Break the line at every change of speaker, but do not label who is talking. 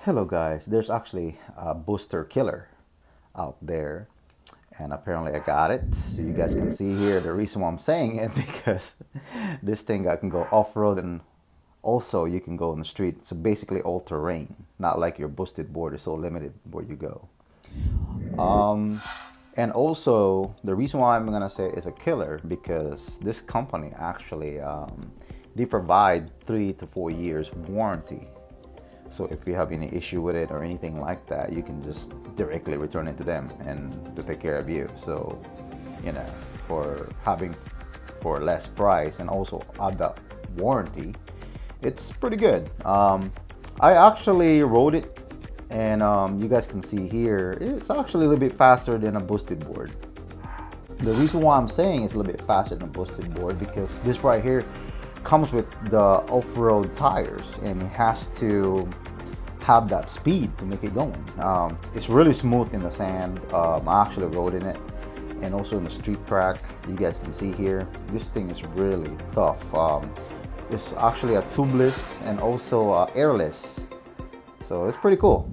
Hello guys, there's actually a booster killer out there and apparently I got it. So you guys can see here the reason why I'm saying it because this thing I can go off-road and also you can go on the street. So basically all terrain, not like your boosted board is so limited where you go. And also the reason why I'm gonna say it's a killer because this company actually they provide 3 to 4 years warranty. So if you have any issue with it or anything like that, you can just directly return it to them and to take care of you. So, you know, for having for less price and also add that warranty, it's pretty good. I actually rode it, and you guys can see here, it's actually a little bit faster than a boosted board. The reason why I'm saying it's a little bit faster than a boosted board because this right here comes with the off-road tires and it has to have that speed to make it going. It's really smooth in the sand. I actually rode in it and also in the street track. You guys can see here, this thing is really tough. It's actually a tubeless and also airless. So it's pretty cool.